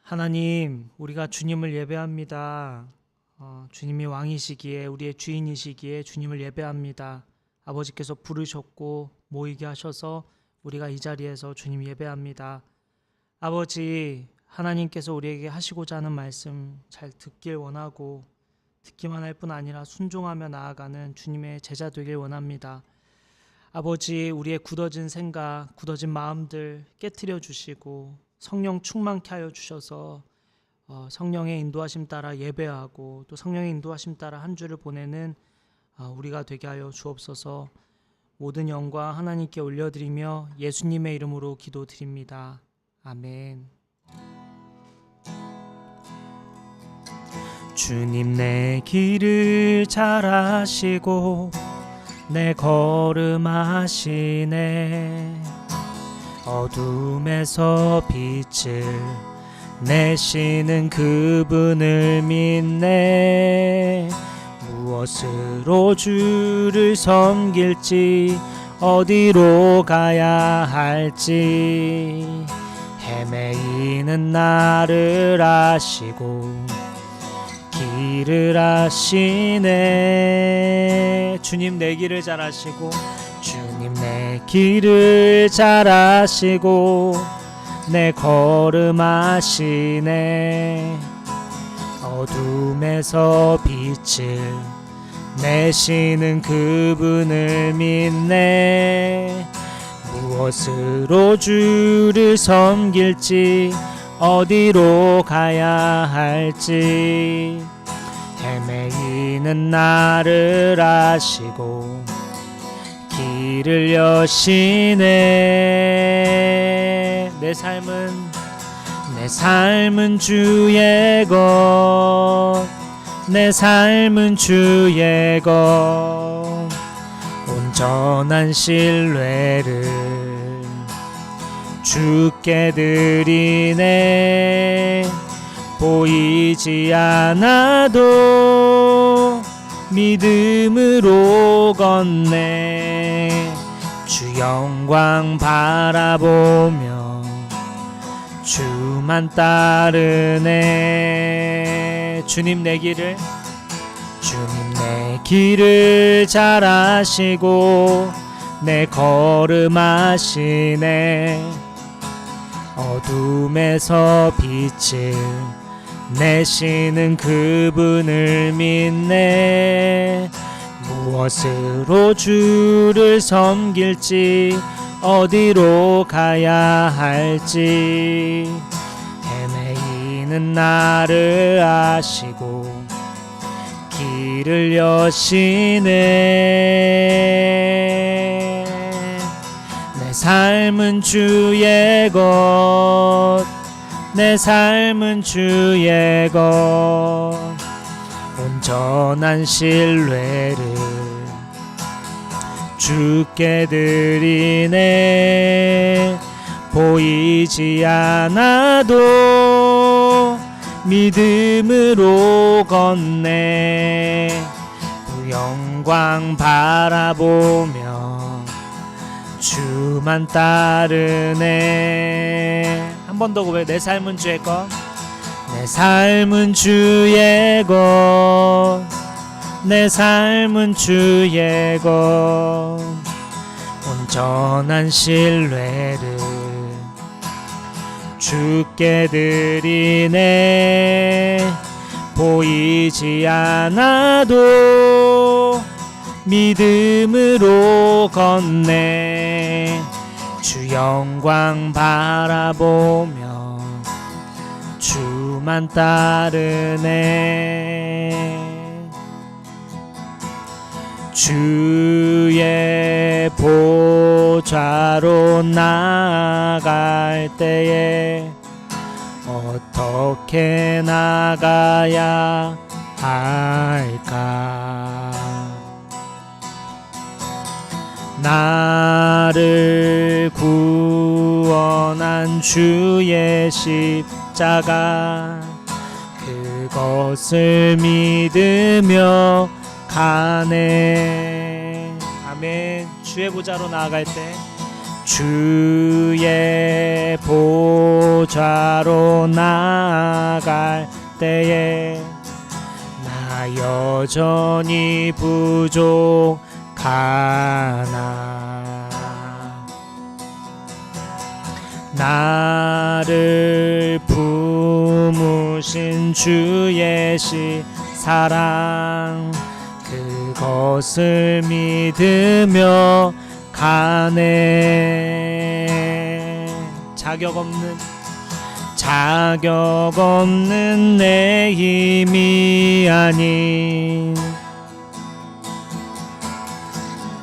하나님, 우리가 주님을 예배합니다. 주님이 왕이시기에, 우리의 주인이시기에 주님을 예배합니다. 아버지께서 부르셨고 모이게 하셔서 우리가 이 자리에서 주님 예배합니다. 아버지, 하나님께서 우리에게 하시고자 하는 말씀 잘 듣길 원하고, 듣기만 할 뿐 아니라 순종하며 나아가는 주님의 제자 되길 원합니다. 아버지, 우리의 굳어진 생각, 굳어진 마음들 깨트려 주시고 성령 충만케 하여 주셔서 성령의 인도하심 따라 예배하고, 또 성령의 인도하심 따라 한 주를 보내는 우리가 되게 하여 주옵소서. 모든 영광 하나님께 올려드리며 예수님의 이름으로 기도드립니다. 아멘. 주님, 내 길을 잘 아시고 내 걸음 아시네. 어둠에서 빛을 내시는 그분을 믿네. 무엇으로 주를 섬길지, 어디로 가야 할지 헤매이는 나를 아시고 길을 아시네. 주님, 내 길을 잘 아시고, 주님, 내 길을 잘 아시고 내 걸음 아시네. 어둠에서 빛을 내시는 그분을 믿네. 무엇으로 주를 섬길지, 어디로 가야 할지 헤매이는 나를 아시고 길을 여시네. 내 삶은 주의 것, 내 삶은 주의 것. 온전한 신뢰를 주께 드리네. 보이지 않아도 믿음으로 걷네. 주 영광 바라보며 주만 따르네. 주님, 내 길을 잘 아시고 내 걸음 아시네. 어둠에서 빛을 내시는 그분을 믿네. 무엇으로 주를 섬길지, 어디로 가야 할지 헤매이는 나를 아시고 길을 여시네. 내 삶은 주의 것, 내 삶은 주의 것. 온전한 신뢰를 주께 드리네. 보이지 않아도 믿음으로 걷네. 그 영광 바라보며 주만 따르네. 한 번 더 고백. 내 삶은 주의 것, 내 삶은 주의 것, 내 삶은 주의 것. 온전한 신뢰를 주께 드리네. 보이지 않아도 믿음으로 걷네. 주 영광 바라보며 주만 따르네. 주의 보좌로 나아갈 때에 어떻게 나가야 할까? 나를 구원한 주의 십자가, 그것을 믿으며 가네. 아멘. 주의 보좌로 나아갈 때 주의 보좌로 나아갈 여전히 부족하나. 나를 품으신 주의 사랑 그것을 믿으며 가네. 자격 없는 내 힘이 아닌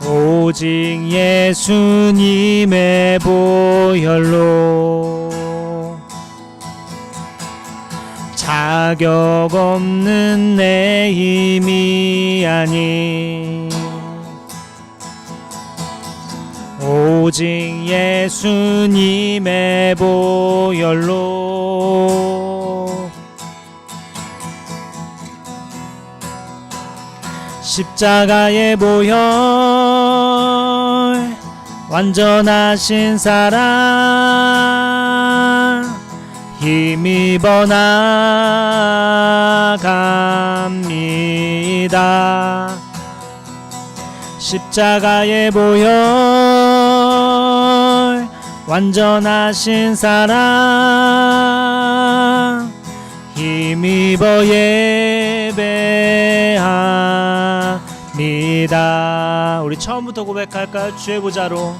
오직 예수님의 보혈로 자격 없는 내 힘이 아닌 오직 예수님의 보혈로 십자가의 보혈 완전하신 사랑 힘입어 나갑니다. 십자가의 보혈 완전하신 사랑 힘입어 예배합니다. 우리 처음부터 고백할까요? 주의 보좌로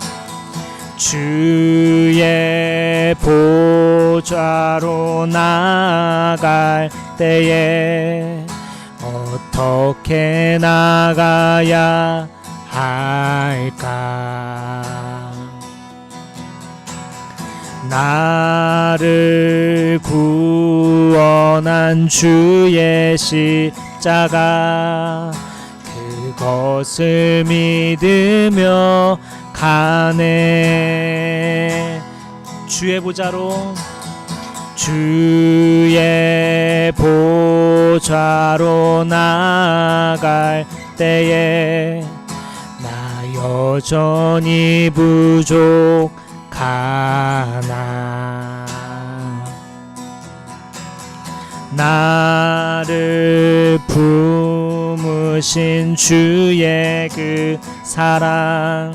주의 보좌로 나아갈 때에 어떻게 나가야 할까? 나를 구원한 주의 십자가 그것을 믿으며 가네. 주의 보좌로 주의 보좌로 나아갈 때에 나 여전히 부족하나. 나를 품으신 주의 그 사랑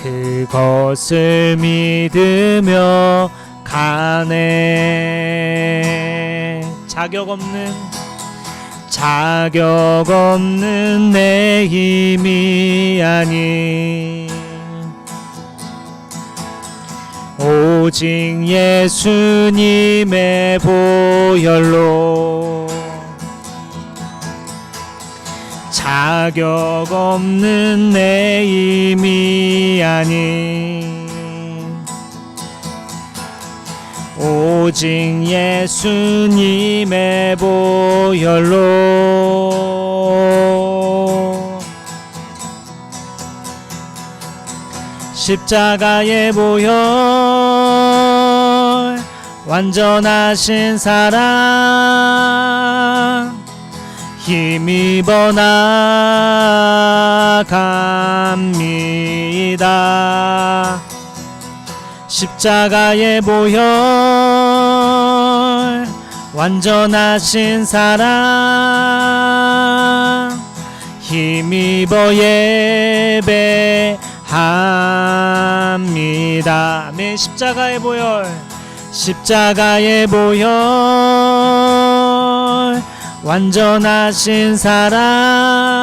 그것을 믿으며 가네. 자격 없는 내 힘이 아닌 오직 예수님의 보혈로 자격 없는 내 힘이 아닌 오직 예수님의 보혈로 십자가의 보혈 완전하신 사랑 힘입어 나갑니다. 십자가의 보혈 완전하신 사랑 힘입어 예배합니다. 아멘. 십자가의 보혈 완전하신 사랑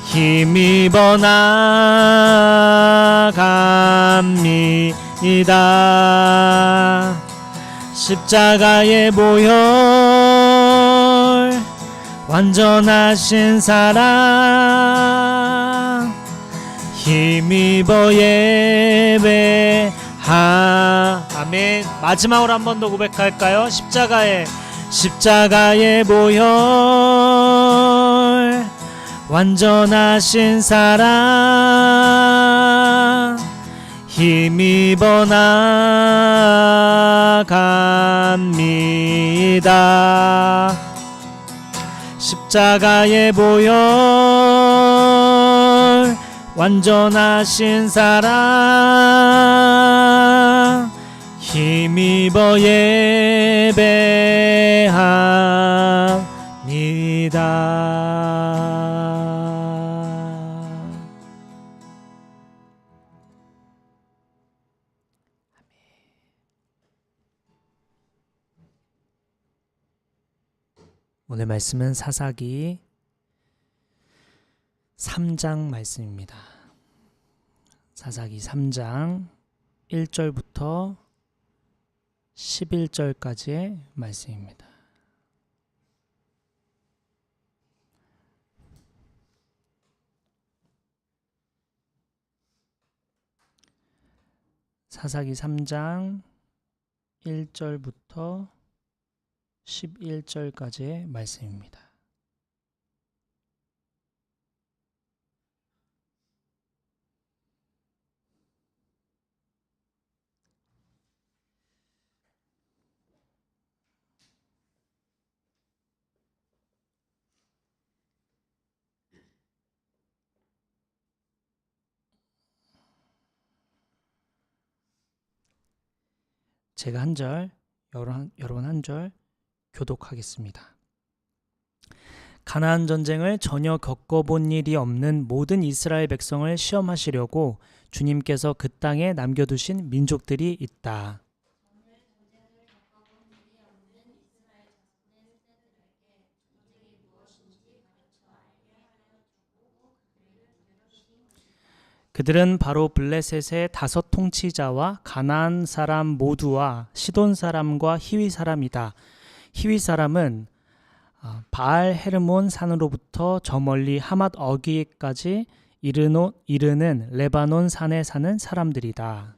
힘입어 나갑니다. 십자가의 보혈 완전하신 사랑 힘입어 아멘. 마지막으로 한 번 더 고백할까요? 십자가의 보혈 완전하신 사랑 힘입어 나갑니다. 십자가의 보혈 완전하신 사랑 힘입어 예배합니다. 오늘 말씀은 사사기 3장 말씀입니다. 사사기 3장 1절부터 11절까지의 말씀입니다. 사사기 3장 1절부터 11절까지의 말씀입니다. 제가 한 절, 여러분 한 절 교독하겠습니다. 가나안 전쟁을 전혀 겪어본 일이 없는 모든 이스라엘 백성을 시험하시려고 주님께서 그 땅에 남겨두신 민족들이 있다. 그들은 바로 블레셋의 5 통치자와 가나안 사람 모두와 시돈 사람과 히위 사람이다. 히위 사람은 바알 헤르몬 산으로부터 저 멀리 하맛 어귀까지 이르는 레바논 산에 사는 사람들이다.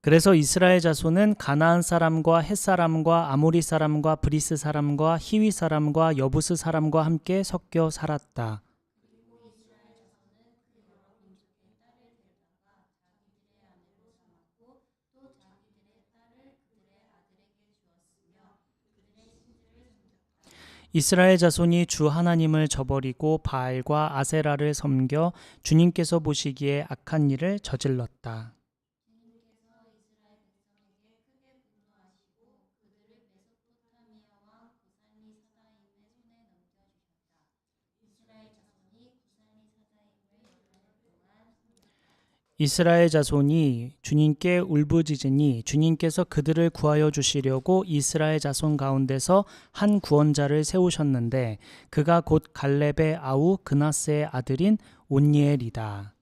그래서 이스라엘 자손은 가나안 사람과 헷 사람과 아모리 사람과 브리스 사람과 히위 사람과 여부스 사람과 함께 섞여 살았다. 이스라엘 자손이 주 하나님을 저버리고 바알과 아세라를 섬겨 주님께서 보시기에 악한 일을 저질렀다. 이스라엘 자손이 주님께 울부짖으니 주님께서 그들을 구하여 주시려고 이스라엘 자손 가운데서 한 구원자를 세우셨는데 그가 곧 갈렙의 아우 그나스의 아들인 온니엘이다.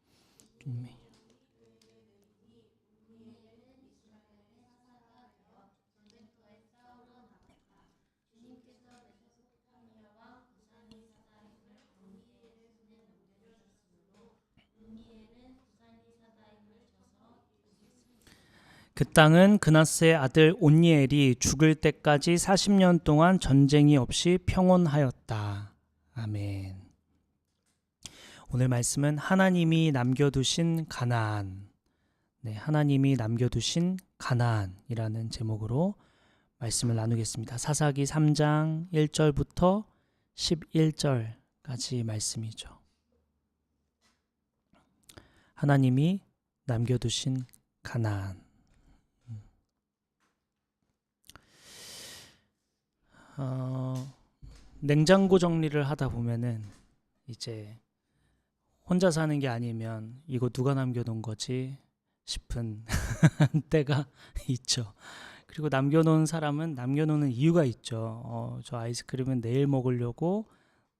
그 땅은 그나스의 아들 온니엘이 죽을 때까지 40년 동안 전쟁이 없이 평온하였다. 아멘. 오늘 말씀은 하나님이 남겨두신 가나안, 하나님이 남겨두신 가나안이라는 제목으로 말씀을 나누겠습니다. 사사기 3장 1절부터 11절까지 말씀이죠. 하나님이 남겨두신 가나안. 냉장고 정리를 하다 보면은 이제 혼자 사는 게 아니면 이거 누가 남겨놓은 거지 싶은 때가 있죠. 그리고 남겨놓은 사람은 남겨놓는 이유가 있죠. 저 아이스크림은 내일 먹으려고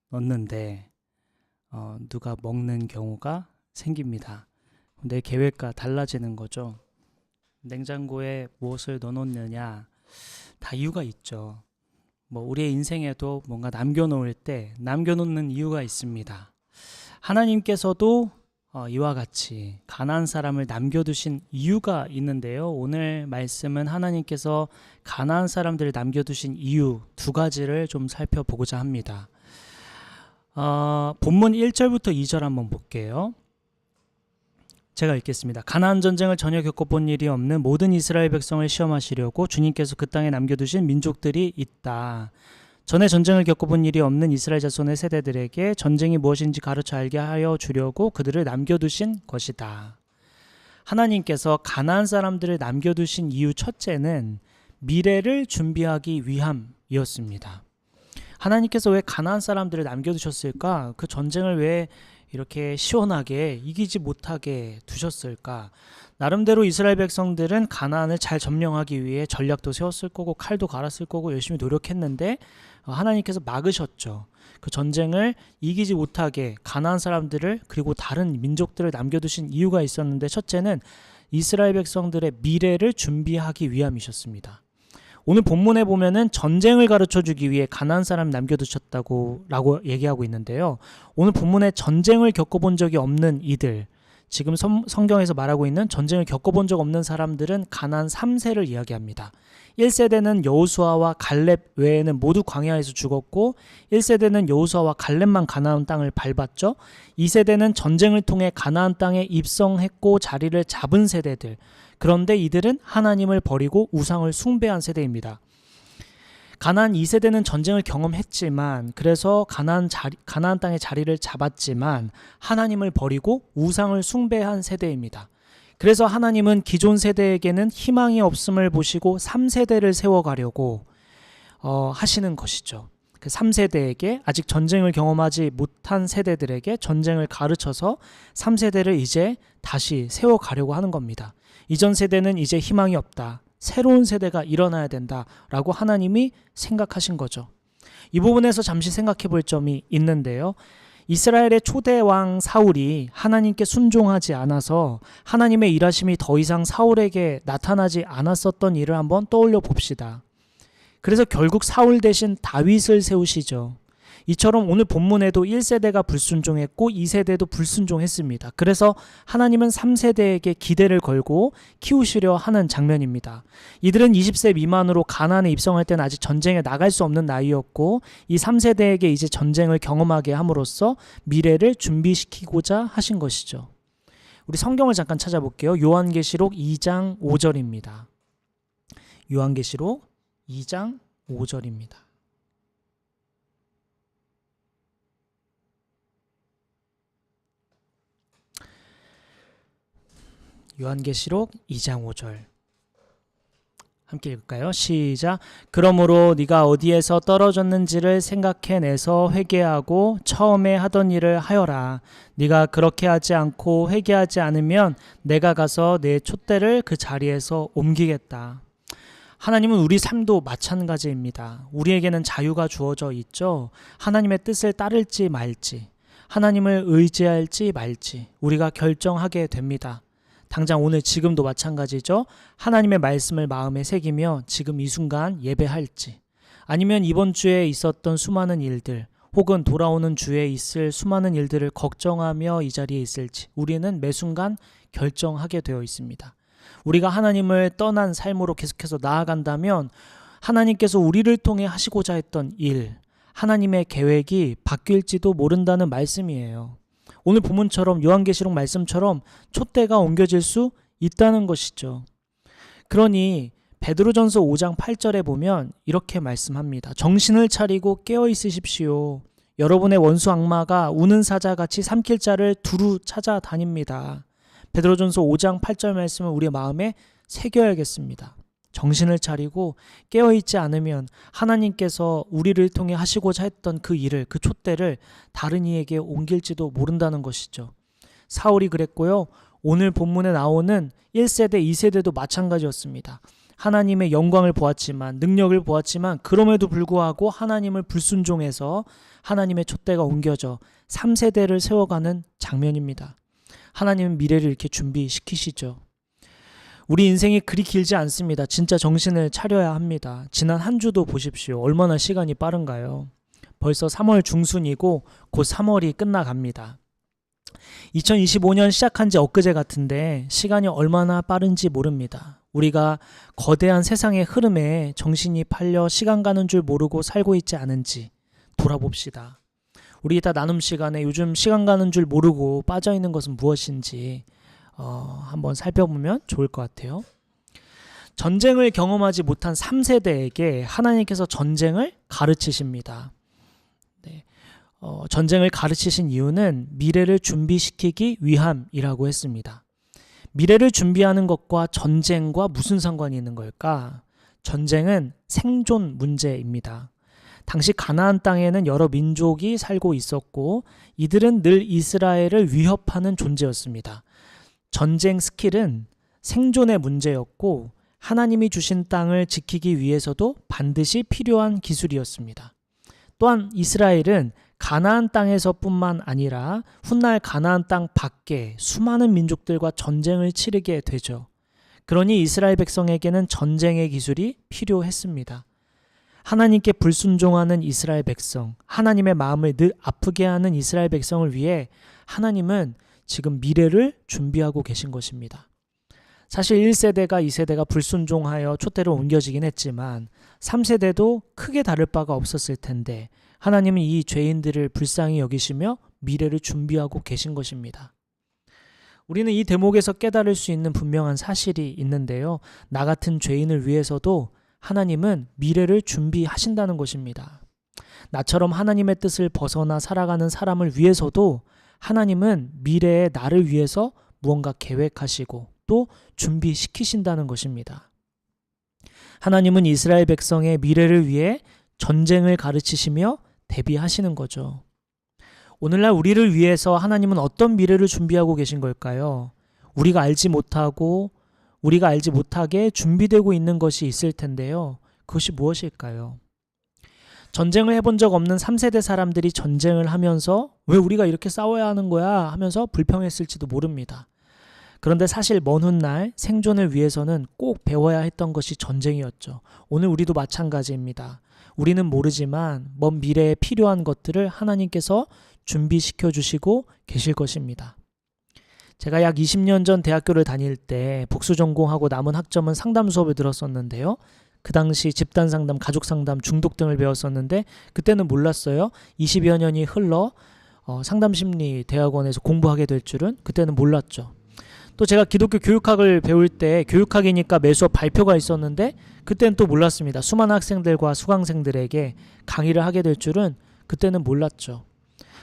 넣었는데 누가 먹는 경우가 생깁니다. 내 계획과 달라지는 거죠. 냉장고에 무엇을 넣어놓느냐 다 이유가 있죠. 우리의 인생에도 뭔가 남겨놓을 때 남겨놓는 이유가 있습니다. 하나님께서도 이와 같이 가나안 사람을 남겨두신 이유가 있는데요. 오늘 말씀은 하나님께서 가나안 사람들을 남겨두신 이유 2가지를 좀 살펴보고자 합니다. 본문 1절부터 2절 한번 볼게요. 제가 읽겠습니다. 가나안 전쟁을 전혀 겪어본 일이 없는 모든 이스라엘 백성을 시험하시려고 주님께서 그 땅에 남겨두신 민족들이 있다. 전에 전쟁을 겪어본 일이 없는 이스라엘 자손의 세대들에게 전쟁이 무엇인지 가르쳐 알게 하여 주려고 그들을 남겨두신 것이다. 하나님께서 가나안 사람들을 남겨두신 이유 첫째는 미래를 준비하기 위함이었습니다. 하나님께서 왜 가나안 사람들을 남겨두셨을까? 그 전쟁을 왜 이렇게 시원하게 이기지 못하게 두셨을까? 나름대로 이스라엘 백성들은 가나안을 잘 점령하기 위해 전략도 세웠을 거고 칼도 갈았을 거고 열심히 노력했는데 하나님께서 막으셨죠. 그 전쟁을 이기지 못하게 가나안 사람들을 그리고 다른 민족들을 남겨두신 이유가 있었는데 첫째는 이스라엘 백성들의 미래를 준비하기 위함이셨습니다. 오늘 본문에 보면은 전쟁을 가르쳐주기 위해 가나안 사람 남겨두셨다고 라고 얘기하고 있는데요. 오늘 본문에 전쟁을 겪어본 적이 없는 이들, 지금 성경에서 말하고 있는 전쟁을 겪어본 적 없는 사람들은 가나안 3세를 이야기합니다. 1세대는 여호수아와 갈렙 외에는 모두 광야에서 죽었고 1세대는 여호수아와 갈렙만 가나안 땅을 밟았죠. 2세대는 전쟁을 통해 가나안 땅에 입성했고 자리를 잡은 세대들. 그런데 이들은 하나님을 버리고 우상을 숭배한 세대입니다. 가나안 2세대는 전쟁을 경험했지만 그래서 가나안 땅의 자리를 잡았지만 하나님을 버리고 우상을 숭배한 세대입니다. 그래서 하나님은 기존 세대에게는 희망이 없음을 보시고 3세대를 세워가려고 하시는 것이죠. 그 3세대에게 아직 전쟁을 경험하지 못한 세대들에게 전쟁을 가르쳐서 3세대를 이제 다시 세워가려고 하는 겁니다. 이전 세대는 이제 희망이 없다. 새로운 세대가 일어나야 된다라고 하나님이 생각하신 거죠. 이 부분에서 잠시 생각해 볼 점이 있는데요. 이스라엘의 초대 왕 사울이 하나님께 순종하지 않아서 하나님의 일하심이 더 이상 사울에게 나타나지 않았었던 일을 한번 떠올려 봅시다. 그래서 결국 사울 대신 다윗을 세우시죠. 이처럼 오늘 본문에도 1세대가 불순종했고 2세대도 불순종했습니다. 그래서 하나님은 3세대에게 기대를 걸고 키우시려 하는 장면입니다. 이들은 20세 미만으로 가나안에 입성할 때는 아직 전쟁에 나갈 수 없는 나이였고 이 3세대에게 이제 전쟁을 경험하게 함으로써 미래를 준비시키고자 하신 것이죠. 우리 성경을 잠깐 찾아볼게요. 요한계시록 2장 5절입니다. 요한계시록 2장 5절입니다. 요한계시록 2장 5절 함께 읽을까요? 시작. 그러므로 네가 어디에서 떨어졌는지를 생각해내서 회개하고 처음에 하던 일을 하여라. 네가 그렇게 하지 않고 회개하지 않으면 내가 가서 내 촛대를 그 자리에서 옮기겠다. 하나님은 우리 삶도 마찬가지입니다. 우리에게는 자유가 주어져 있죠. 하나님의 뜻을 따를지 말지, 하나님을 의지할지 말지 우리가 결정하게 됩니다. 당장 오늘 지금도 마찬가지죠. 하나님의 말씀을 마음에 새기며 지금 이 순간 예배할지 아니면 이번 주에 있었던 수많은 일들 혹은 돌아오는 주에 있을 수많은 일들을 걱정하며 이 자리에 있을지 우리는 매 순간 결정하게 되어 있습니다. 우리가 하나님을 떠난 삶으로 계속해서 나아간다면 하나님께서 우리를 통해 하시고자 했던 일, 하나님의 계획이 바뀔지도 모른다는 말씀이에요. 오늘 본문처럼 요한계시록 말씀처럼 촛대가 옮겨질 수 있다는 것이죠. 그러니 베드로전서 5장 8절에 보면 이렇게 말씀합니다. 정신을 차리고 깨어 있으십시오. 여러분의 원수 악마가 우는 사자같이 삼킬 자를 두루 찾아다닙니다. 베드로전서 5장 8절 말씀을 우리의 마음에 새겨야겠습니다. 정신을 차리고 깨어있지 않으면 하나님께서 우리를 통해 하시고자 했던 그 일을, 그 촛대를 다른 이에게 옮길지도 모른다는 것이죠. 사울이 그랬고요. 오늘 본문에 나오는 1세대, 2세대도 마찬가지였습니다. 하나님의 영광을 보았지만, 능력을 보았지만 그럼에도 불구하고 하나님을 불순종해서 하나님의 촛대가 옮겨져 3세대를 세워가는 장면입니다. 하나님은 미래를 이렇게 준비시키시죠. 우리 인생이 그리 길지 않습니다. 진짜 정신을 차려야 합니다. 지난 한 주도 보십시오. 얼마나 시간이 빠른가요? 벌써 3월 중순이고 곧 3월이 끝나갑니다. 2025년 시작한 지 엊그제 같은데 시간이 얼마나 빠른지 모릅니다. 우리가 거대한 세상의 흐름에 정신이 팔려 시간 가는 줄 모르고 살고 있지 않은지 돌아봅시다. 우리 이따 나눔 시간에 요즘 시간 가는 줄 모르고 빠져있는 것은 무엇인지 한번 살펴보면 좋을 것 같아요. 전쟁을 경험하지 못한 3세대에게 하나님께서 전쟁을 가르치십니다. 네. 전쟁을 가르치신 이유는 미래를 준비시키기 위함이라고 했습니다. 미래를 준비하는 것과 전쟁과 무슨 상관이 있는 걸까? 전쟁은 생존 문제입니다. 당시 가나안 땅에는 여러 민족이 살고 있었고 이들은 늘 이스라엘을 위협하는 존재였습니다. 전쟁 스킬은 생존의 문제였고 하나님이 주신 땅을 지키기 위해서도 반드시 필요한 기술이었습니다. 또한 이스라엘은 가나안 땅에서뿐만 아니라 훗날 가나안 땅 밖에 수많은 민족들과 전쟁을 치르게 되죠. 그러니 이스라엘 백성에게는 전쟁의 기술이 필요했습니다. 하나님께 불순종하는 이스라엘 백성, 하나님의 마음을 늘 아프게 하는 이스라엘 백성을 위해 하나님은 지금 미래를 준비하고 계신 것입니다. 사실 1세대가 2세대가 불순종하여 촛대로 옮겨지긴 했지만 3세대도 크게 다를 바가 없었을 텐데 하나님은 이 죄인들을 불쌍히 여기시며 미래를 준비하고 계신 것입니다. 우리는 이 대목에서 깨달을 수 있는 분명한 사실이 있는데요. 나 같은 죄인을 위해서도 하나님은 미래를 준비하신다는 것입니다. 나처럼 하나님의 뜻을 벗어나 살아가는 사람을 위해서도 하나님은 미래의 나를 위해서 무언가 계획하시고 또 준비시키신다는 것입니다. 하나님은 이스라엘 백성의 미래를 위해 전쟁을 가르치시며 대비하시는 거죠. 오늘날 우리를 위해서 하나님은 어떤 미래를 준비하고 계신 걸까요? 우리가 알지 못하게 준비되고 있는 것이 있을 텐데요. 그것이 무엇일까요? 전쟁을 해본 적 없는 3세대 사람들이 전쟁을 하면서 왜 우리가 이렇게 싸워야 하는 거야 하면서 불평했을지도 모릅니다. 그런데 사실 먼 훗날 생존을 위해서는 꼭 배워야 했던 것이 전쟁이었죠. 오늘 우리도 마찬가지입니다. 우리는 모르지만 먼 미래에 필요한 것들을 하나님께서 준비시켜 주시고 계실 것입니다. 제가 약 20년 전 대학교를 다닐 때 복수 전공하고 남은 학점은 상담 수업을 들었었는데요. 그 당시 집단 상담, 가족 상담, 중독 등을 배웠었는데 그때는 몰랐어요. 20여 년이 흘러 상담심리 대학원에서 공부하게 될 줄은 그때는 몰랐죠. 또 제가 기독교 교육학을 배울 때 교육학이니까 매 수업 발표가 있었는데 그때는 또 몰랐습니다. 수많은 학생들과 수강생들에게 강의를 하게 될 줄은 그때는 몰랐죠.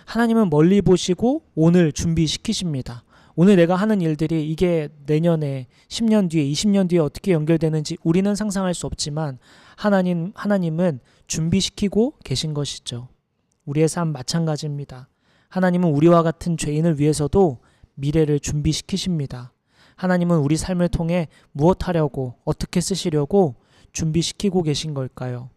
하나님은 멀리 보시고 오늘 준비시키십니다. 오늘 내가 하는 일들이 이게 내년에 10년 뒤에 20년 뒤에 어떻게 연결되는지 우리는 상상할 수 없지만 하나님은 준비시키고 계신 것이죠. 우리의 삶 마찬가지입니다. 하나님은 우리와 같은 죄인을 위해서도 미래를 준비시키십니다. 하나님은 우리 삶을 통해 무엇 하려고 어떻게 쓰시려고 준비시키고 계신 걸까요?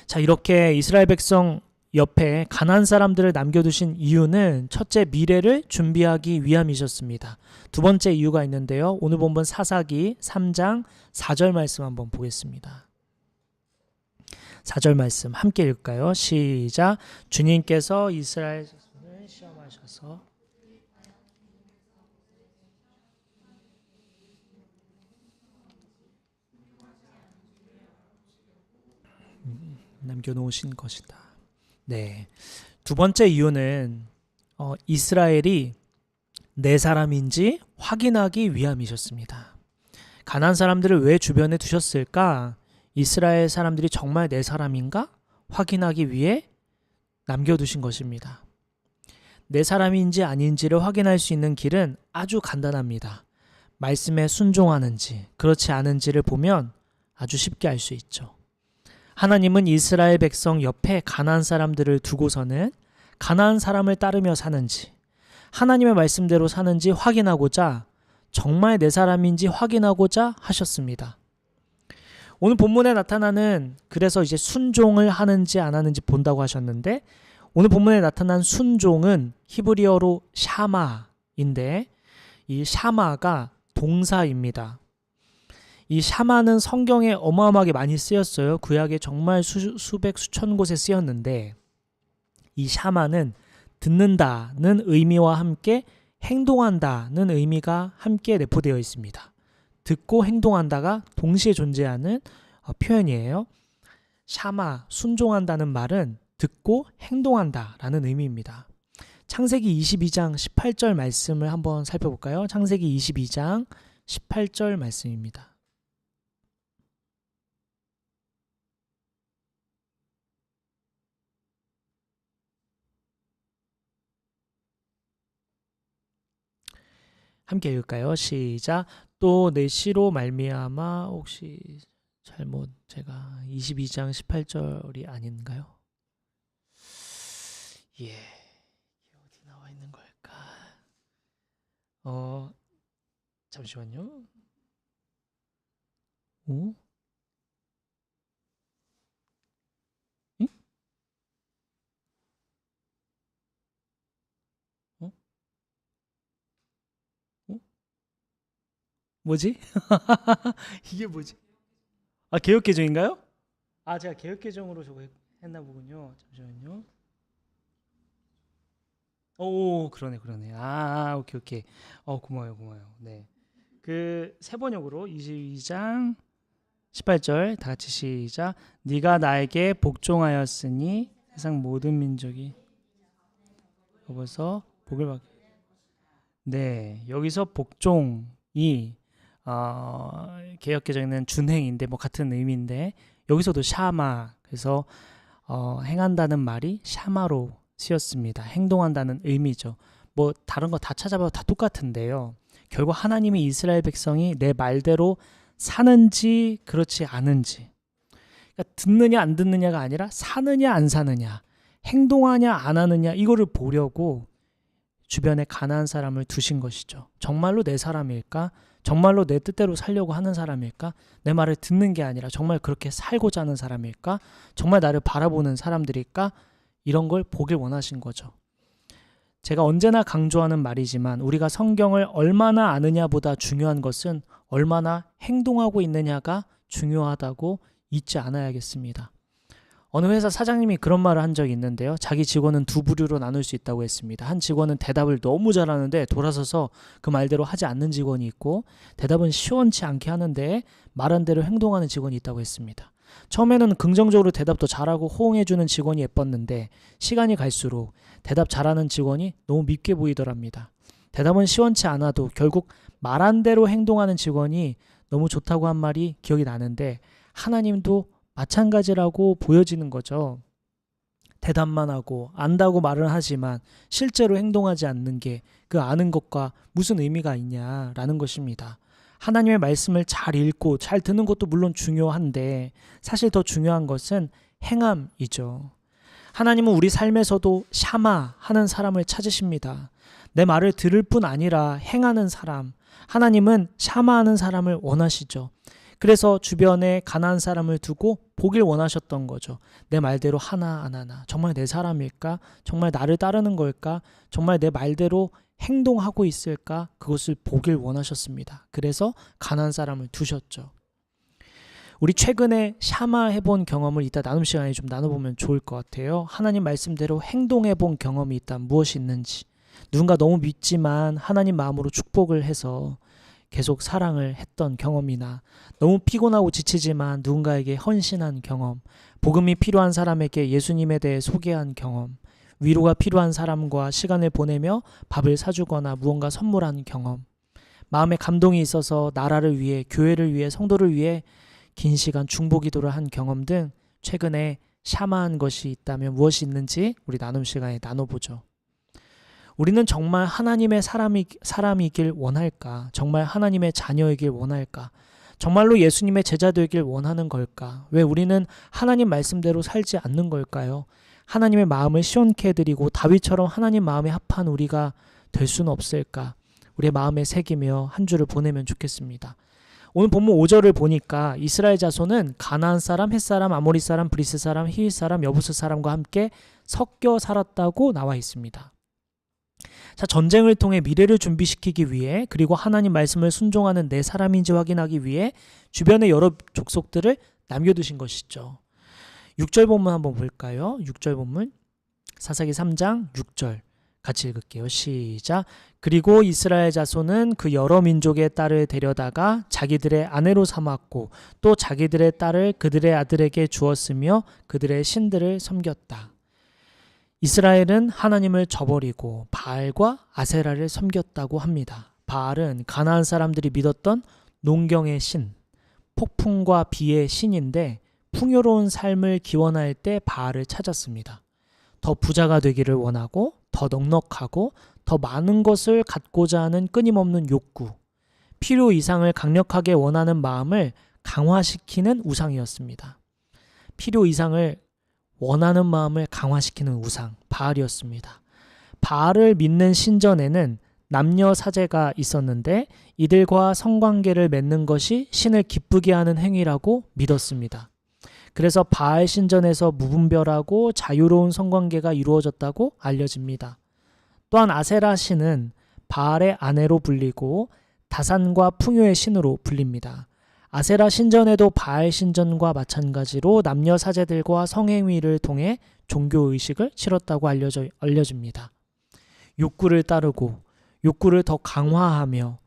자, 이렇게 이스라엘 백성 옆에 가나안 사람들을 남겨두신 이유는 첫째 미래를 준비하기 위함이셨습니다. 두 번째 이유가 있는데요. 오늘 본문 사사기 3장 4절 말씀 한번 보겠습니다. 4절 말씀 함께 읽을까요? 시작. 주님께서 이스라엘 자손을 시험하셔서 남겨놓으신 것이다. 네, 두 번째 이유는 이스라엘이 내 사람인지 확인하기 위함이셨습니다. 가나안 사람들을 왜 주변에 두셨을까? 이스라엘 사람들이 정말 내 사람인가? 확인하기 위해 남겨두신 것입니다. 내 사람인지 아닌지를 확인할 수 있는 길은 아주 간단합니다. 말씀에 순종하는지 그렇지 않은지를 보면 아주 쉽게 알 수 있죠. 하나님은 이스라엘 백성 옆에 가나안 사람들을 두고서는 가나안 사람을 따르며 사는지 하나님의 말씀대로 사는지 확인하고자 정말 내 사람인지 확인하고자 하셨습니다. 오늘 본문에 나타나는 그래서 이제 순종을 하는지 안 하는지 본다고 하셨는데 오늘 본문에 나타난 순종은 히브리어로 샤마인데 이 샤마가 동사입니다. 이 샤마는 성경에 어마어마하게 많이 쓰였어요. 구약에 정말 수백 수천 곳에 쓰였는데 이 샤마는 듣는다는 의미와 함께 행동한다는 의미가 함께 내포되어 있습니다. 듣고 행동한다가 동시에 존재하는 표현이에요. 샤마, 순종한다는 말은 듣고 행동한다라는 의미입니다. 창세기 22장 18절 말씀을 한번 살펴볼까요? 창세기 22장 18절 말씀입니다. 함께 읽을까요? 시작. 또 내 시로 말미암아 혹시 잘못 제가 22장 18절이 아닌가요? 예. 어디 나와 있는 걸까? 잠시만요. 오? 응? 어? 어? 뭐지? 이게 뭐지? 아, 개역개정인가요? 아, 제가 개역개정으로 저거 했나 보군요. 잠시만요. 오, 그러네. 오케이, 오케이. 고마워요. 네. 그 세 번역으로 22장 18절 다 같이 시작. 네가 나에게 복종하였으니 세상 모든 민족이 여기서 복을 받. 네, 여기서 복종이 개역개정에는 준행인데 뭐 같은 의미인데 여기서도 샤마 그래서 행한다는 말이 샤마로 쓰였습니다. 행동한다는 의미죠. 뭐 다른 거 다 찾아봐도 다 똑같은데요. 결국 하나님이 이스라엘 백성이 내 말대로 사는지 그렇지 않은지, 그러니까 듣느냐 안 듣느냐가 아니라 사느냐 안 사느냐, 행동하냐 안 하느냐 이거를 보려고 주변에 가난한 사람을 두신 것이죠. 정말로 내 사람일까? 정말로 내 뜻대로 살려고 하는 사람일까? 내 말을 듣는 게 아니라 정말 그렇게 살고자 하는 사람일까? 정말 나를 바라보는 사람들일까? 이런 걸 보길 원하신 거죠. 제가 언제나 강조하는 말이지만 우리가 성경을 얼마나 아느냐보다 중요한 것은 얼마나 행동하고 있느냐가 중요하다고 잊지 않아야겠습니다. 어느 회사 사장님이 그런 말을 한 적이 있는데요. 자기 직원은 두 부류로 나눌 수 있다고 했습니다. 한 직원은 대답을 너무 잘하는데 돌아서서 그 말대로 하지 않는 직원이 있고, 대답은 시원치 않게 하는데 말한 대로 행동하는 직원이 있다고 했습니다. 처음에는 긍정적으로 대답도 잘하고 호응해주는 직원이 예뻤는데 시간이 갈수록 대답 잘하는 직원이 너무 밉게 보이더랍니다. 대답은 시원치 않아도 결국 말한 대로 행동하는 직원이 너무 좋다고 한 말이 기억이 나는데, 하나님도 마찬가지라고 보여지는 거죠. 대답만 하고 안다고 말을 하지만 실제로 행동하지 않는 게 그 아는 것과 무슨 의미가 있냐라는 것입니다. 하나님의 말씀을 잘 읽고 잘 듣는 것도 물론 중요한데 사실 더 중요한 것은 행함이죠. 하나님은 우리 삶에서도 샤마 하는 사람을 찾으십니다. 내 말을 들을 뿐 아니라 행하는 사람, 하나님은 샤마하는 사람을 원하시죠. 그래서 주변에 가난한 사람을 두고 보길 원하셨던 거죠. 내 말대로 하나 안 하나, 정말 내 사람일까? 정말 나를 따르는 걸까? 정말 내 말대로 행동하고 있을까? 그것을 보길 원하셨습니다. 그래서 가난한 사람을 두셨죠. 우리 최근에 샤마 해본 경험을 이따 나눔 시간에 좀 나눠보면 좋을 것 같아요. 하나님 말씀대로 행동해본 경험이 있다면 무엇이 있는지, 누군가 너무 믿지만 하나님 마음으로 축복을 해서 계속 사랑을 했던 경험이나, 너무 피곤하고 지치지만 누군가에게 헌신한 경험, 복음이 필요한 사람에게 예수님에 대해 소개한 경험, 위로가 필요한 사람과 시간을 보내며 밥을 사주거나 무언가 선물한 경험, 마음에 감동이 있어서 나라를 위해, 교회를 위해, 성도를 위해 긴 시간 중보기도를 한 경험 등 최근에 샤마한 것이 있다면 무엇이 있는지 우리 나눔 시간에 나눠보죠. 우리는 정말 하나님의 사람이길 원할까? 정말 하나님의 자녀이길 원할까? 정말로 예수님의 제자 되길 원하는 걸까? 왜 우리는 하나님 말씀대로 살지 않는 걸까요? 하나님의 마음을 시원케 해드리고 다윗처럼 하나님 마음에 합한 우리가 될 수는 없을까? 우리의 마음에 새기며 한 주를 보내면 좋겠습니다. 오늘 본문 5절을 보니까 이스라엘 자손은 가나안 사람, 헷 사람, 아모리 사람, 브리스 사람, 히윗 사람, 여부스 사람과 함께 섞여 살았다고 나와 있습니다. 자, 전쟁을 통해 미래를 준비시키기 위해, 그리고 하나님 말씀을 순종하는 내 사람인지 확인하기 위해 주변의 여러 족속들을 남겨두신 것이죠. 6절 본문 한번 볼까요? 6절 본문 사사기 3장 6절 같이 읽을게요. 시작. 그리고 이스라엘 자손은 그 여러 민족의 딸을 데려다가 자기들의 아내로 삼았고 또 자기들의 딸을 그들의 아들에게 주었으며 그들의 신들을 섬겼다. 이스라엘은 하나님을 저버리고 바알과 아세라를 섬겼다고 합니다. 바알은 가나안 사람들이 믿었던 농경의 신, 폭풍과 비의 신인데 풍요로운 삶을 기원할 때 바알을 찾았습니다. 더 부자가 되기를 원하고 더 넉넉하고 더 많은 것을 갖고자 하는 끊임없는 욕구, 필요 이상을 강력하게 원하는 마음을 강화시키는 우상이었습니다. 필요 이상을 원하는 마음을 강화시키는 우상, 바알이었습니다. 바알을 믿는 신전에는 남녀 사제가 있었는데 이들과 성관계를 맺는 것이 신을 기쁘게 하는 행위라고 믿었습니다. 그래서 바알 신전에서 무분별하고 자유로운 성관계가 이루어졌다고 알려집니다. 또한 아세라 신은 바알의 아내로 불리고 다산과 풍요의 신으로 불립니다. 아세라 신전에도 바알 신전과 마찬가지로 남녀 사제들과 성행위를 통해 종교의식을 치렀다고 알려집니다. 욕구를 따르고 욕구를 더 강화하며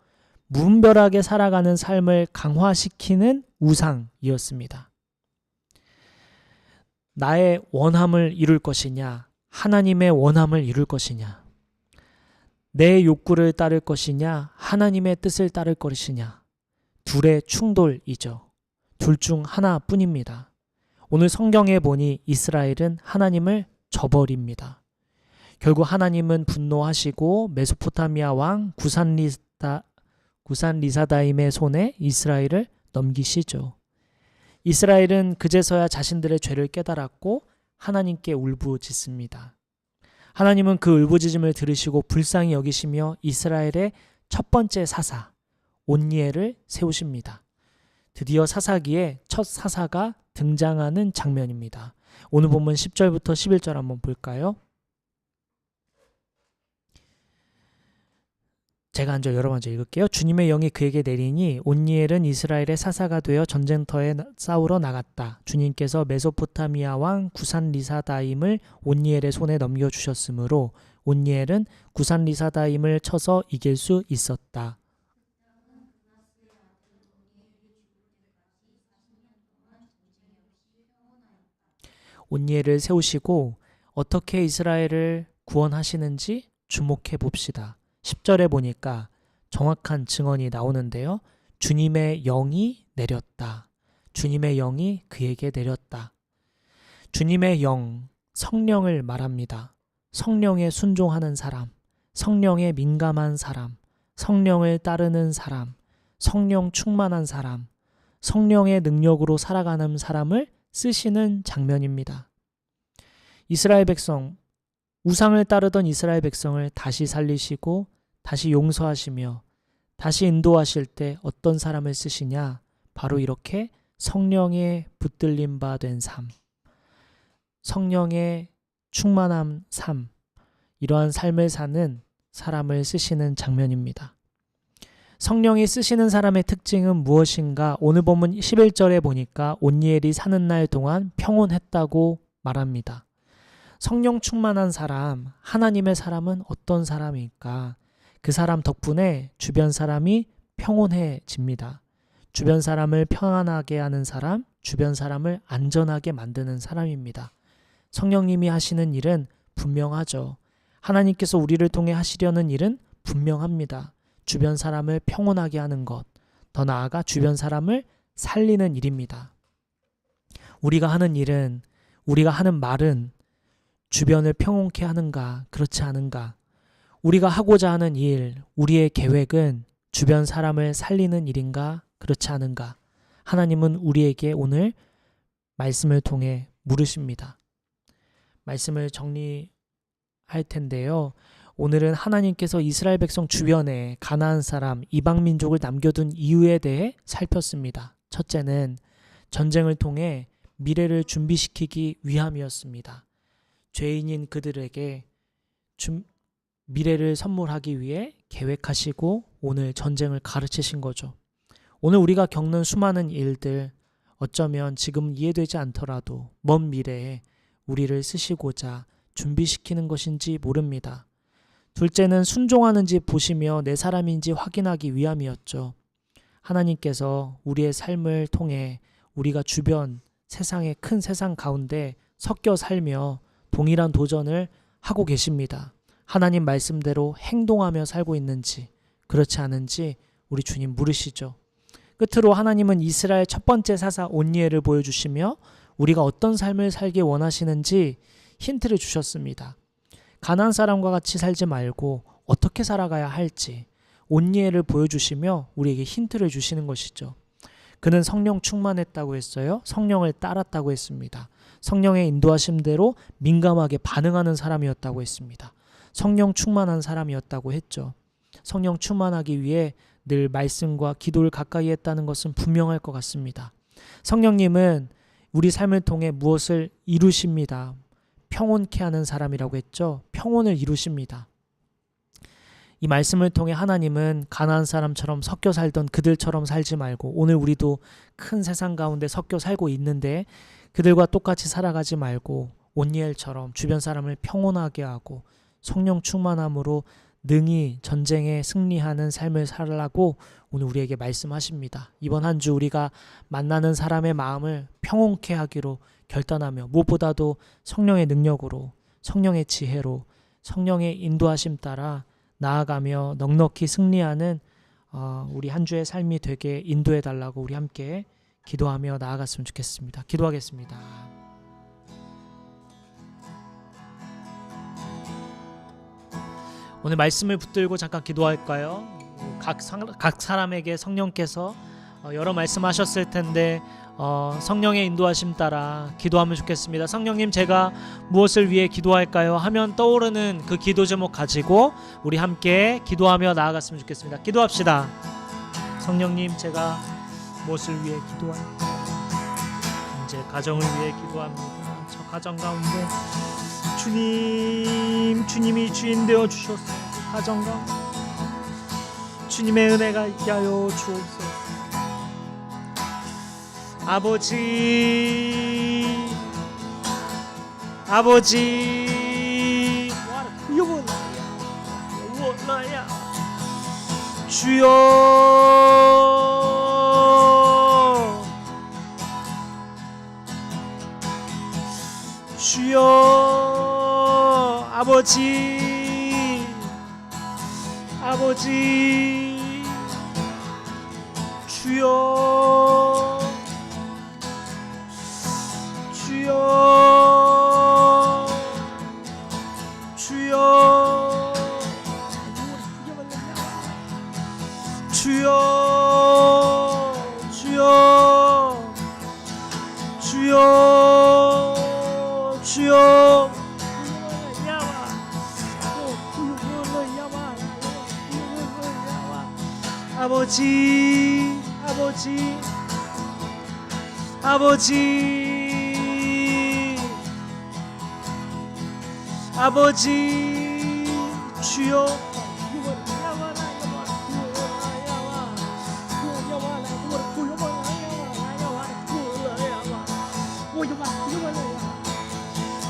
무분별하게 살아가는 삶을 강화시키는 우상이었습니다. 나의 원함을 이룰 것이냐, 하나님의 원함을 이룰 것이냐, 내 욕구를 따를 것이냐, 하나님의 뜻을 따를 것이냐, 둘의 충돌이죠. 둘 중 하나뿐입니다. 오늘 성경에 보니 이스라엘은 하나님을 저버립니다. 결국 하나님은 분노하시고 메소포타미아 왕 구산리사다임의 손에 이스라엘을 넘기시죠. 이스라엘은 그제서야 자신들의 죄를 깨달았고 하나님께 울부짖습니다. 하나님은 그 울부짖음을 들으시고 불쌍히 여기시며 이스라엘의 첫 번째 사사 온니엘을 세우십니다. 드디어 사사기에 첫 사사가 등장하는 장면입니다. 오늘 본문 10절부터 11절 한번 볼까요? 제가 한 절 여러 번째 읽을게요. 주님의 영이 그에게 내리니 온니엘은 이스라엘의 사사가 되어 전쟁터에 싸우러 나갔다. 주님께서 메소포타미아 왕 구산리사다임을 온니엘의 손에 넘겨주셨으므로 온니엘은 구산리사다임을 쳐서 이길 수 있었다. 온니엘을 세우시고 어떻게 이스라엘을 구원하시는지 주목해 봅시다. 10절에 보니까 정확한 증언이 나오는데요. 주님의 영이 내렸다. 주님의 영이 그에게 내렸다. 주님의 영, 성령을 말합니다. 성령에 순종하는 사람, 성령에 민감한 사람, 성령을 따르는 사람, 성령 충만한 사람, 성령의 능력으로 살아가는 사람을 쓰시는 장면입니다. 이스라엘 백성, 우상을 따르던 이스라엘 백성을 다시 살리시고 다시 용서하시며 다시 인도하실 때 어떤 사람을 쓰시냐? 바로 이렇게 성령에 붙들림 바 된 삶, 성령의 충만한 삶, 이러한 삶을 사는 사람을 쓰시는 장면입니다. 성령이 쓰시는 사람의 특징은 무엇인가? 오늘 본문 11절에 보니까 온니엘이 사는 날 동안 평온했다고 말합니다. 성령 충만한 사람, 하나님의 사람은 어떤 사람일까? 그 사람 덕분에 주변 사람이 평온해집니다. 주변 사람을 평안하게 하는 사람, 주변 사람을 안전하게 만드는 사람입니다. 성령님이 하시는 일은 분명하죠. 하나님께서 우리를 통해 하시려는 일은 분명합니다. 주변 사람을 평온하게 하는 것, 더 나아가 주변 사람을 살리는 일입니다. 우리가 하는 일은, 우리가 하는 말은 주변을 평온케 하는가, 그렇지 않은가? 우리가 하고자 하는 일, 우리의 계획은 주변 사람을 살리는 일인가, 그렇지 않은가? 하나님은 우리에게 오늘 말씀을 통해 물으십니다. 말씀을 정리할 텐데요. 오늘은 하나님께서 이스라엘 백성 주변에 가나안 사람, 이방 민족을 남겨둔 이유에 대해 살폈습니다. 첫째는 전쟁을 통해 미래를 준비시키기 위함이었습니다. 죄인인 그들에게 미래를 선물하기 위해 계획하시고 오늘 전쟁을 가르치신 거죠. 오늘 우리가 겪는 수많은 일들, 어쩌면 지금 이해되지 않더라도 먼 미래에 우리를 쓰시고자 준비시키는 것인지 모릅니다. 둘째는 순종하는지 보시며 내 사람인지 확인하기 위함이었죠. 하나님께서 우리의 삶을 통해 우리가 주변 세상의 큰 세상 가운데 섞여 살며 동일한 도전을 하고 계십니다. 하나님 말씀대로 행동하며 살고 있는지 그렇지 않은지 우리 주님 물으시죠. 끝으로 하나님은 이스라엘 첫 번째 사사 온니엘을 보여주시며 우리가 어떤 삶을 살기 원하시는지 힌트를 주셨습니다. 가나안 사람과 같이 살지 말고 어떻게 살아가야 할지 온니엘을 보여주시며 우리에게 힌트를 주시는 것이죠. 그는 성령 충만했다고 했어요. 성령을 따랐다고 했습니다. 성령의 인도하심대로 민감하게 반응하는 사람이었다고 했습니다. 성령 충만한 사람이었다고 했죠. 성령 충만하기 위해 늘 말씀과 기도를 가까이 했다는 것은 분명할 것 같습니다. 성령님은 우리 삶을 통해 무엇을 이루십니다. 평온케 하는 사람이라고 했죠. 평온을 이루십니다. 이 말씀을 통해 하나님은 가나안 사람처럼 섞여 살던 그들처럼 살지 말고, 오늘 우리도 큰 세상 가운데 섞여 살고 있는데 그들과 똑같이 살아가지 말고 온니엘처럼 주변 사람을 평온하게 하고 성령 충만함으로 능히 전쟁에 승리하는 삶을 살라고 오늘 우리에게 말씀하십니다. 이번 한 주 우리가 만나는 사람의 마음을 평온케 하기로 결단하며 무엇보다도 성령의 능력으로, 성령의 지혜로, 성령의 인도하심 따라 나아가며 넉넉히 승리하는 우리 한 주의 삶이 되게 인도해 달라고 우리 함께 기도하며 나아갔으면 좋겠습니다. 기도하겠습니다. 오늘 말씀을 붙들고 잠깐 기도할까요? 각 사람에게 성령께서 여러 말씀하셨을 텐데 성령의 인도하심 따라 기도하면 좋겠습니다. 성령님, 제가 무엇을 위해 기도할까요? 하면 떠오르는 그 기도 제목 가지고 우리 함께 기도하며 나아갔으면 좋겠습니다. 기도합시다. 성령님, 제가 무엇을 위해 기도할까요? 이제 가정을 위해 기도합니다. 저 가정 가운데 주님이 주인 되어 주셨어요. 가정 가운데 주님의 은혜가 있게 하여 주옵소서. 아버지 주여, 주여, 아버지 주여, 주여, 주여, 주여, 주여, 주여, 주여, 아버지, 아버지, 아버지, 아버지, 주여,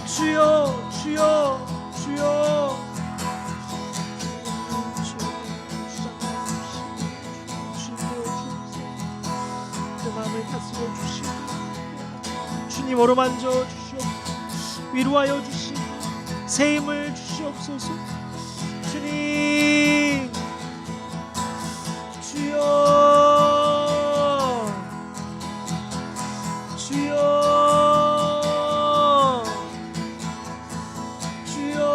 주여, 주여, 주여, 다스려 주시고 주님 어루만져 주시옵소서. 위로하여 주시고 새 힘을 주시옵소서. 주님, 주여, 주여, 주여,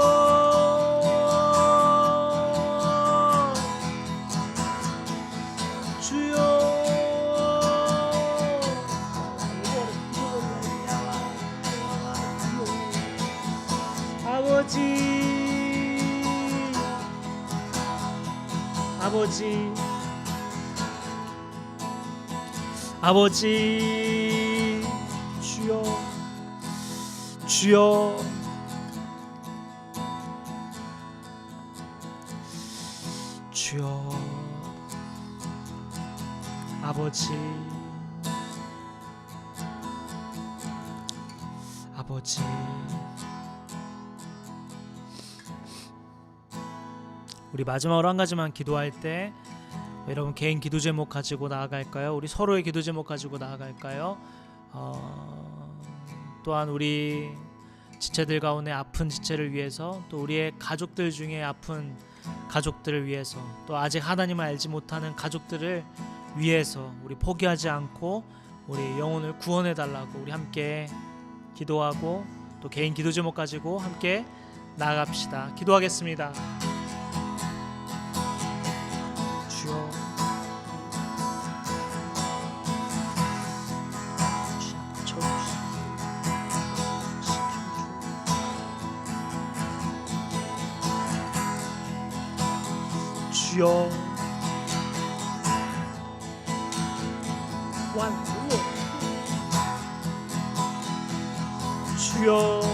주여, 아버지, 아버지, 주여, 주여, 주여, 아버지, 아버지. 우리 마지막으로 한 가지만 기도할 때 여러분 개인 기도 제목 가지고 나아갈까요? 우리 서로의 기도 제목 가지고 나아갈까요? 또한 우리 지체들 가운데 아픈 지체를 위해서, 또 우리의 가족들 중에 아픈 가족들을 위해서, 또 아직 하나님을 알지 못하는 가족들을 위해서 우리 포기하지 않고 우리 영혼을 구원해 달라고 우리 함께 기도하고 또 개인 기도 제목 가지고 함께 나아갑시다. 기도하겠습니다. 주여 주여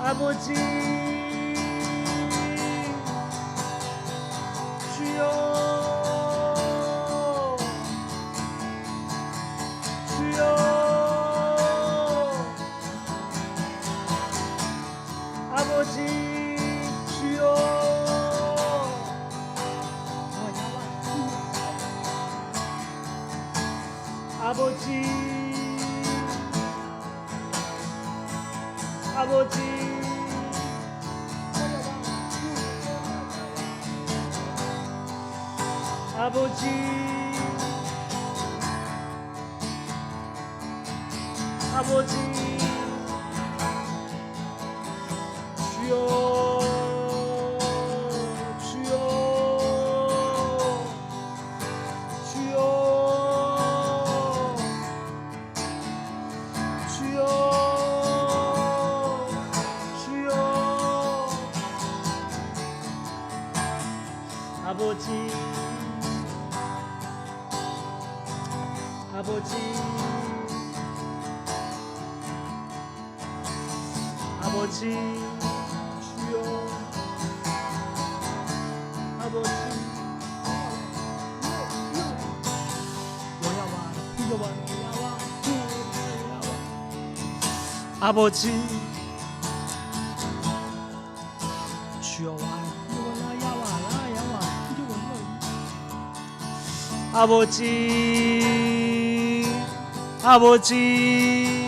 아버지 주여 주여 아버지 주여 아버지 아버지 주여 주여 주여 주여 주여 아버지 아버지 아버지 주여 아버지 아버지 주여 아버지 아버지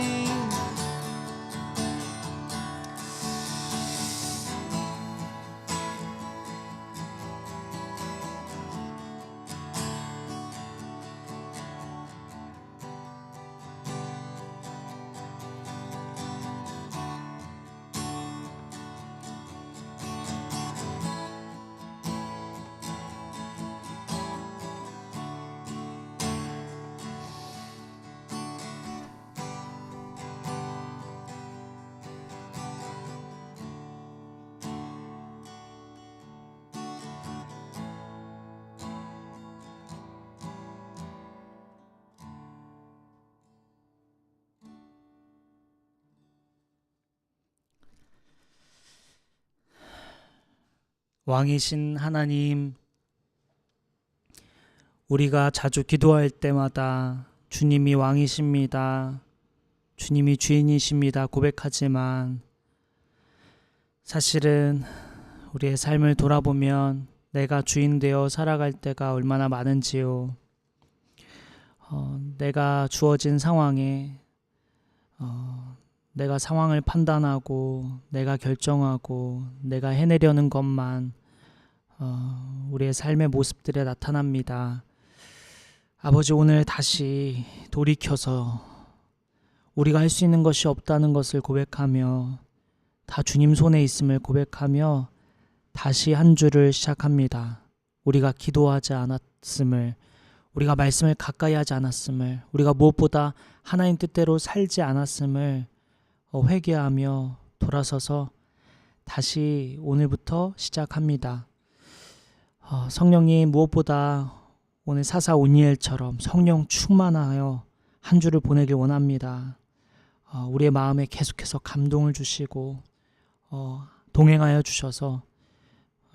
왕이신 하나님, 우리가 자주 기도할 때마다 주님이 왕이십니다, 주님이 주인이십니다 고백하지만 사실은 우리의 삶을 돌아보면 내가 주인 되어 살아갈 때가 얼마나 많은지요. 내가 주어진 상황에 내가 상황을 판단하고 내가 결정하고 내가 해내려는 것만 우리의 삶의 모습들에 나타납니다. 아버지, 오늘 다시 돌이켜서 우리가 할 수 있는 것이 없다는 것을 고백하며 다 주님 손에 있음을 고백하며 다시 한 주를 시작합니다. 우리가 기도하지 않았음을, 우리가 말씀을 가까이 하지 않았음을, 우리가 무엇보다 하나님 뜻대로 살지 않았음을 회개하며 돌아서서 다시 오늘부터 시작합니다. 성령님, 무엇보다 오늘 사사오니엘처럼 성령 충만하여 한 주를 보내길 원합니다. 우리의 마음에 계속해서 감동을 주시고 동행하여 주셔서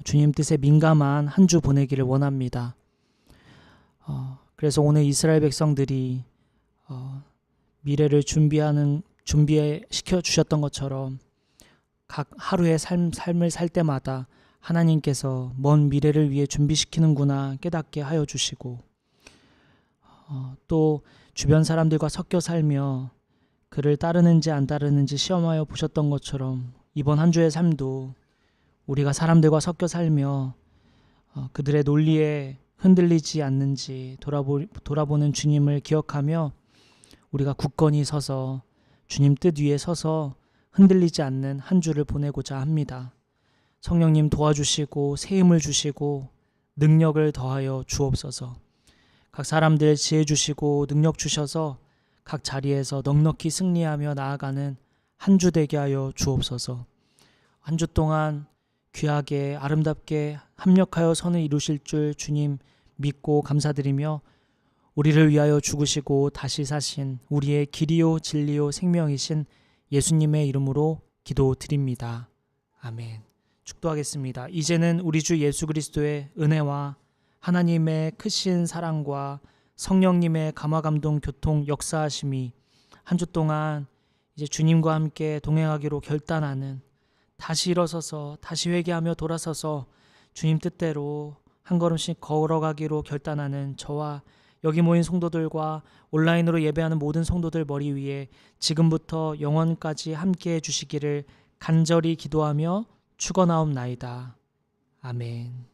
주님 뜻에 민감한 한 주 보내기를 원합니다. 그래서 오늘 이스라엘 백성들이 미래를 준비시켜 주셨던 것처럼 각 하루의 삶을 살 때마다 하나님께서 먼 미래를 위해 준비시키는구나 깨닫게 하여 주시고, 또 주변 사람들과 섞여 살며 그를 따르는지 안 따르는지 시험하여 보셨던 것처럼 이번 한 주의 삶도 우리가 사람들과 섞여 살며 그들의 논리에 흔들리지 않는지 돌아보는 주님을 기억하며 우리가 굳건히 서서 주님 뜻 위에 서서 흔들리지 않는 한 주를 보내고자 합니다. 성령님 도와주시고 새 힘을 주시고 능력을 더하여 주옵소서. 각 사람들 지혜 주시고 능력 주셔서 각 자리에서 넉넉히 승리하며 나아가는 한 주 되게 하여 주옵소서. 한 주 동안 귀하게 아름답게 합력하여 선을 이루실 줄 주님 믿고 감사드리며 우리를 위하여 죽으시고 다시 사신 우리의 길이요 진리요 생명이신 예수님의 이름으로 기도드립니다. 아멘. 축도하겠습니다. 이제는 우리 주 예수 그리스도의 은혜와 하나님의 크신 사랑과 성령님의 감화감동 교통 역사하심이 한 주 동안 이제 주님과 함께 동행하기로 결단하는, 다시 일어서서 다시 회개하며 돌아서서 주님 뜻대로 한 걸음씩 걸어가기로 결단하는 저와 여기 모인 성도들과 온라인으로 예배하는 모든 성도들 머리 위에 지금부터 영원까지 함께해 주시기를 간절히 기도하며 축원하옵나이다. 아멘.